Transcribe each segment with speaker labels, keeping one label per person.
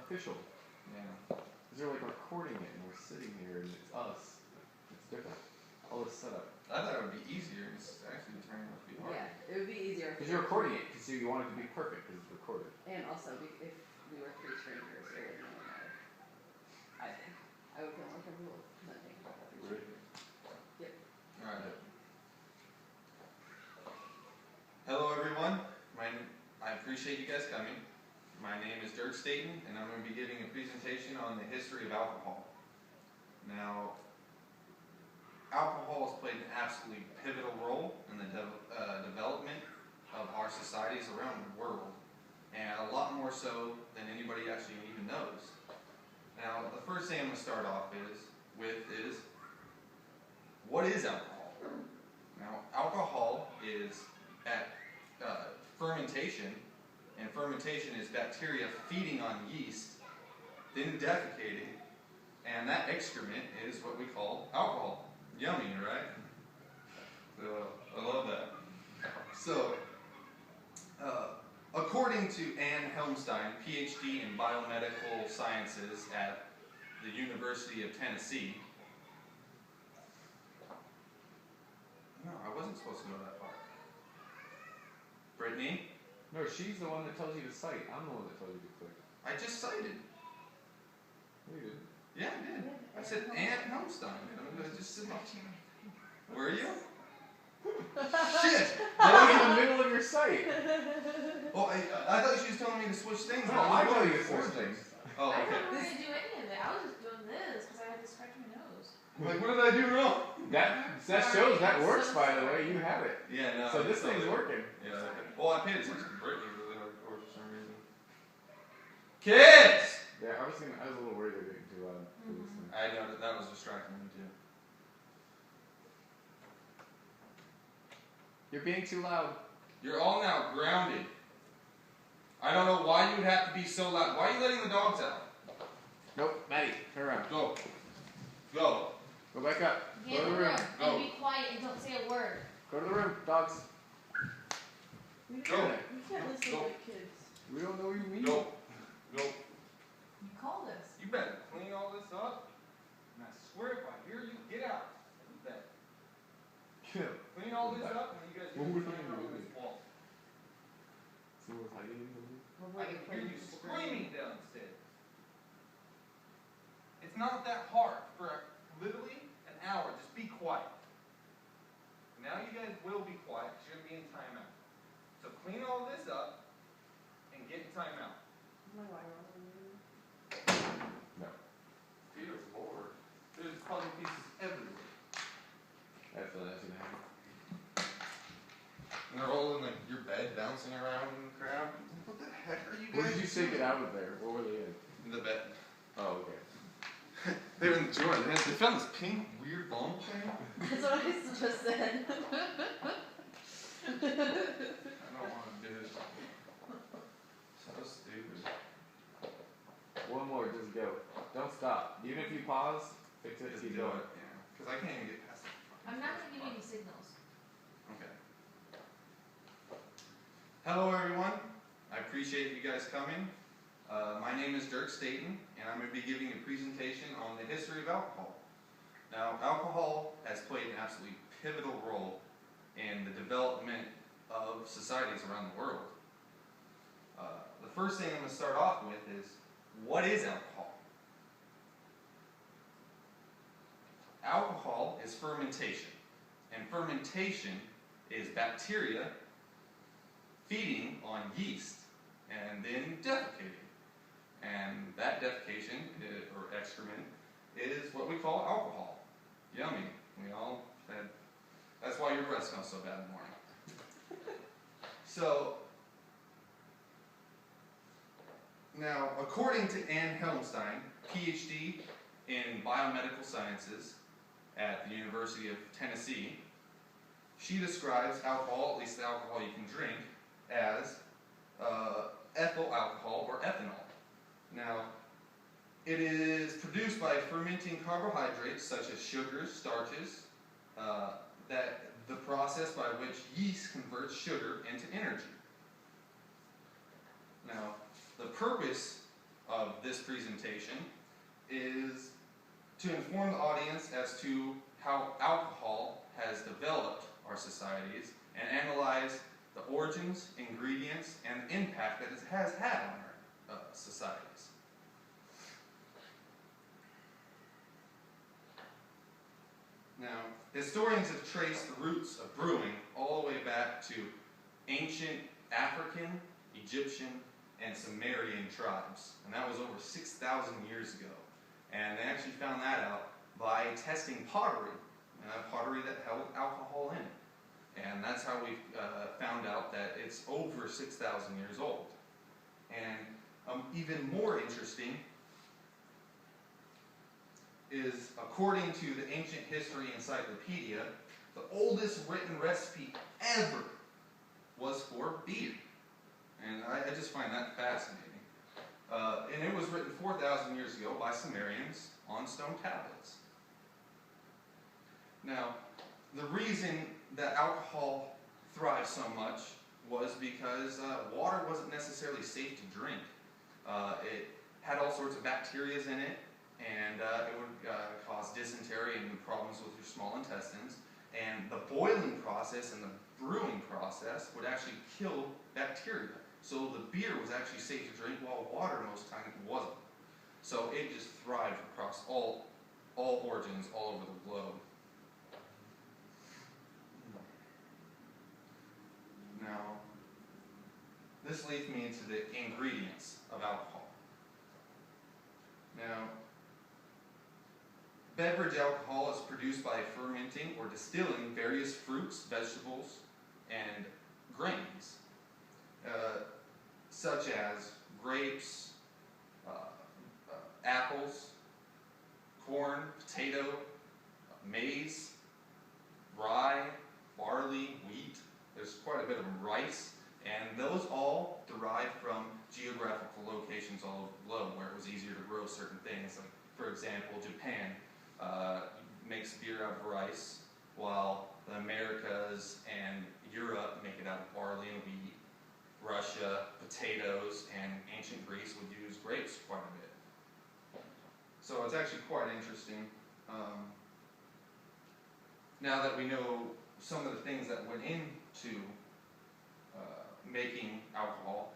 Speaker 1: official.
Speaker 2: Yeah.
Speaker 1: Because they're like recording it and we're sitting here and it's us. It's different. All this setup.
Speaker 2: I thought it would be easier. It's actually turning out to be hard.
Speaker 3: Yeah, it would be easier.
Speaker 1: Because you're recording it, because you want it to be perfect, because it's recorded.
Speaker 3: And also, if we were three strangers, it wouldn't really matter. I think. I would feel more comfortable presenting.
Speaker 1: Really?
Speaker 3: Yep.
Speaker 2: Alright. Hello everyone. I appreciate you guys coming. My name is Dirk Staten, and I'm going to be giving a presentation on the history of alcohol. Now, alcohol has played an absolutely pivotal role in the development of our societies around the world, and a lot more so than anybody actually even knows. Now, the first thing I'm going to start off with is what is alcohol? Now, alcohol is at fermentation, and fermentation is bacteria feeding on yeast, then defecating, and that excrement is what we call alcohol. Yummy, right? I love that. So, according to Anne Helmstein, PhD in biomedical sciences at the University of Tennessee. No, I wasn't supposed to know that part. Brittany?
Speaker 1: No, she's the one that tells you to cite. I'm the one that tells you to click.
Speaker 2: I just cited.
Speaker 1: No, you didn't.
Speaker 2: Yeah, I did. I said Anne Helmstein. I just said, where are you? Shit!
Speaker 1: I'm in the middle of your site.
Speaker 2: Well, I thought she was telling me to switch things.
Speaker 1: No, I tell you to switch things.
Speaker 2: Oh,
Speaker 4: I
Speaker 2: okay.
Speaker 4: didn't want to do any of it. I was just doing this because I had to scratch my nose.
Speaker 2: Like, what did I do wrong?
Speaker 1: That shows that works, by the way. You have it.
Speaker 2: Yeah, no.
Speaker 1: So this thing's working.
Speaker 2: Yeah. Well, I paid attention to Brittany really hardcore for some reason. Kids!
Speaker 1: Yeah, I was a little worried they were getting too loud for this thing.
Speaker 2: I know that was distracting me too.
Speaker 1: You're being too loud.
Speaker 2: You're all now grounded. I don't know why you would have to be so loud. Why are you letting the dogs out?
Speaker 1: Nope, Maddie, turn around.
Speaker 2: Go. Go.
Speaker 1: Go back up.
Speaker 4: Get
Speaker 1: Go to
Speaker 4: in
Speaker 1: the room.
Speaker 4: and be quiet and don't say a word.
Speaker 1: Go to the room, dogs.
Speaker 3: We
Speaker 2: Go.
Speaker 3: can't listen
Speaker 2: Go.
Speaker 3: to kids.
Speaker 1: We don't know what you mean.
Speaker 2: Go. Go.
Speaker 4: You called us.
Speaker 2: You better clean all this up. And I swear if I hear you, get out. You bet.
Speaker 1: Yeah.
Speaker 2: Clean all this up and you guys
Speaker 1: What
Speaker 2: get
Speaker 1: was
Speaker 2: clean
Speaker 1: I
Speaker 2: all
Speaker 1: doing?
Speaker 2: this wall.
Speaker 1: Someone's hiding in the room.
Speaker 2: I can hear you screaming downstairs. It's not that hard. For literally an hour, just be quiet. Now you guys will be quiet because you're going to be in timeout. So clean all this up and get in timeout.
Speaker 3: My wire on.
Speaker 1: No.
Speaker 2: Dear Lord. There's puzzle pieces everywhere.
Speaker 1: That's gonna happen.
Speaker 2: And they're all in like your bed bouncing around and crap. What the heck are you guys
Speaker 1: Where did you take it out of there? What were they in?
Speaker 2: In the bed.
Speaker 1: Oh, okay.
Speaker 2: They were in the drawer. They found this pink weird ball thing.
Speaker 3: That's what I just said.
Speaker 2: I don't want to do this. So stupid.
Speaker 1: One more, just go. Don't stop. Even if you pause, fix it,
Speaker 2: Just
Speaker 1: keep
Speaker 2: do
Speaker 1: going.
Speaker 2: it. Yeah. Because I can't even get past it.
Speaker 4: I'm not going to give you any signals.
Speaker 2: Okay. Hello everyone. I appreciate you guys coming. My name is Dirk Staten, and I'm going to be giving a presentation on the history of alcohol. Now, alcohol has played an absolutely pivotal role in the development of societies around the world. The first thing I'm going to start off with is, what is alcohol? Alcohol is fermentation, and fermentation is bacteria feeding on yeast and then defecating. And that defecation, or excrement, is what we call alcohol. Yummy. We all said, that's why your breath smells so bad in the morning. So, now, according to Anne Helmstein, PhD in biomedical sciences at the University of Tennessee, she describes alcohol, at least the alcohol you can drink, as ethyl alcohol or ethanol. Now, it is produced by fermenting carbohydrates such as sugars, starches, that the process by which yeast converts sugar into energy. Now, the purpose of this presentation is to inform the audience as to how alcohol has developed our societies and analyze the origins, ingredients, and impact that it has had on our societies. Now, historians have traced the roots of brewing all the way back to ancient African, Egyptian, and Sumerian tribes, and that was over 6,000 years ago. And they actually found that out by testing pottery, pottery that held alcohol in it. And that's how we found out that it's over 6,000 years old. And even more interesting is, according to the Ancient History Encyclopedia, the oldest written recipe ever was for beer. And I just find that fascinating. And it was written 4,000 years ago by Sumerians on stone tablets. Now, the reason that alcohol thrived so much was because water wasn't necessarily safe to drink. It had all sorts of bacteria in it, and it would cause dysentery and problems with your small intestines. And the boiling process and the brewing process would actually kill bacteria. So the beer was actually safe to drink, while water most times wasn't. So it just thrived across all origins all over the globe. Now, this leads me into the ingredients of alcohol. Now, beverage alcohol is produced by fermenting or distilling various fruits, vegetables, and grains, such as grapes, apples, corn, potato, maize, rye, barley, wheat. There's quite a bit of rice, and those all derive from geographical locations all over the globe where it was easier to grow certain things. Like, for example, Japan makes beer out of rice, while the Americas and Europe make it out of barley and wheat. Russia, potatoes, and ancient Greece would use grapes quite a bit. So it's actually quite interesting. Now that we know some of the things that went into making alcohol,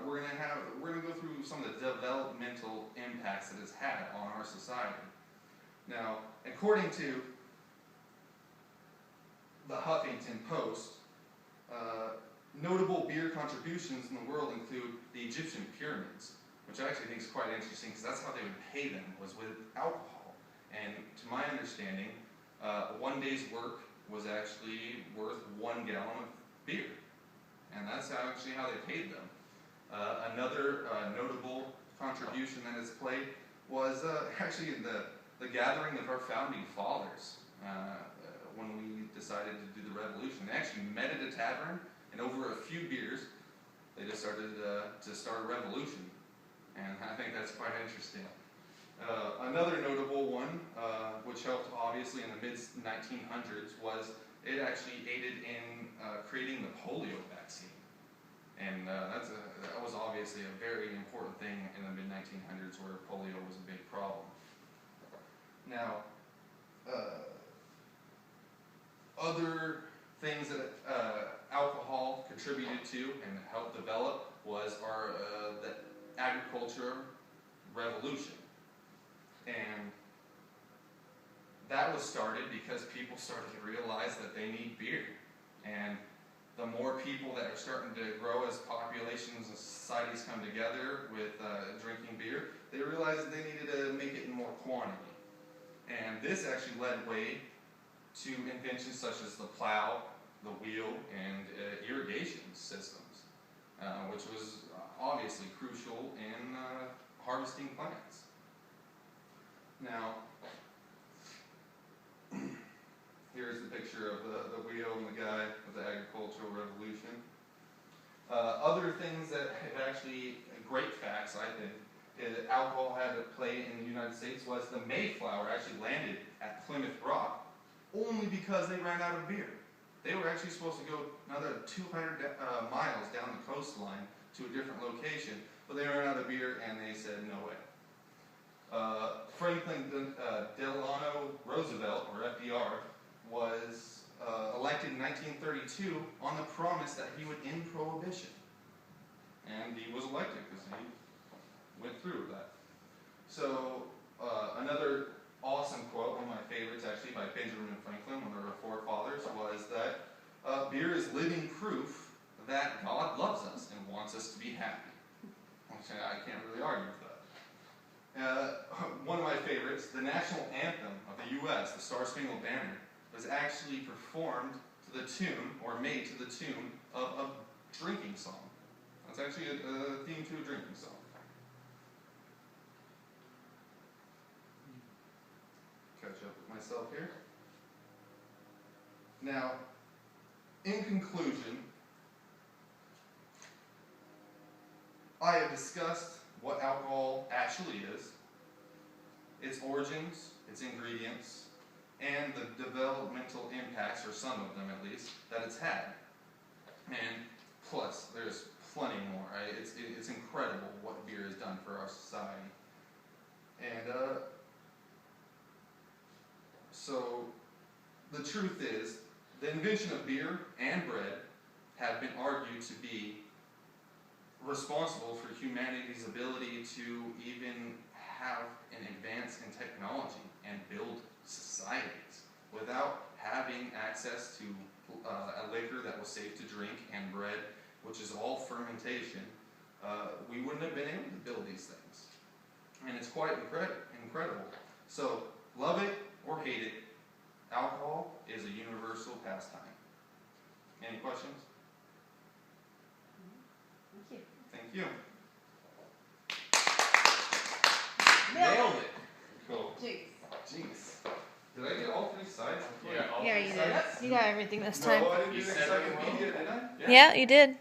Speaker 2: we're gonna go through some of the developmental impacts that it's had on our society. Now, according to the Huffington Post, notable beer contributions in the world include the Egyptian pyramids, which I actually think is quite interesting because that's how they would pay them, was with alcohol. And to my understanding, 1 day's work was actually worth 1 gallon of beer. And that's actually how they paid them. Another notable contribution that has played was actually the gathering of our founding fathers when we decided to do the revolution. They actually met at a tavern, and over a few beers, they just started to start a revolution. And I think that's quite interesting. Another notable one, which helped obviously in the mid-1900s, was it actually aided in creating the polio vaccine. And that was obviously a very important thing in the mid-1900s where polio was a big problem. Now, other things that alcohol contributed to and helped develop was the agriculture revolution. And that was started because people started to realize that they need beer. And the more people that are starting to grow as populations and societies come together with drinking beer, they realized that they needed to make it in more quantity. And this actually led way to inventions such as the plow, the wheel, and irrigation systems, which was obviously crucial in harvesting plants. Now, here's the picture of the wheel and the guy with the agricultural revolution. Other things that have actually, great facts I think, alcohol had to play in the United States was the Mayflower actually landed at Plymouth Rock only because they ran out of beer. They were actually supposed to go another 200 miles down the coastline to a different location, but they ran out of beer and they said no way. Franklin Delano Roosevelt, or FDR, was elected in 1932 on the promise that he would end prohibition. And he was elected because he went through with that. So another awesome quote, one of my favorites actually, by Benjamin Franklin, one of our forefathers, was that beer is living proof that God loves us and wants us to be happy. Which I can't really argue with that. One of my favorites, the national anthem of the U.S., the Star Spangled Banner, was actually performed to the tune, or made to the tune, of a drinking song. That's actually a theme to a drinking song. Catch up with myself here. Now, in conclusion, I have discussed what alcohol actually is, its origins, its ingredients, and the developmental impacts, or some of them at least, that it's had. And plus, there's plenty more. Right? It's incredible what beer has done for our society. And so the truth is, the invention of beer and bread have been argued to be responsible for humanity's ability to even have an advance in technology and build societies. Without having access to a liquor that was safe to drink and bread, which is all fermentation, we wouldn't have been able to build these things. And it's quite incredible. So, love it or hate it, alcohol is a universal pastime. Any questions?
Speaker 3: Thank you.
Speaker 2: Thank you.
Speaker 1: Nailed it.
Speaker 2: Cool.
Speaker 3: Jeez.
Speaker 2: Jeez. Did I get all 3 sides?
Speaker 1: Yeah, all
Speaker 5: Yeah,
Speaker 1: three
Speaker 5: you
Speaker 1: sides.
Speaker 5: did. You got everything this time.
Speaker 2: No, I didn't
Speaker 1: You
Speaker 2: do
Speaker 1: said everything.
Speaker 2: encyclopedia, did I?
Speaker 5: Yeah, you did.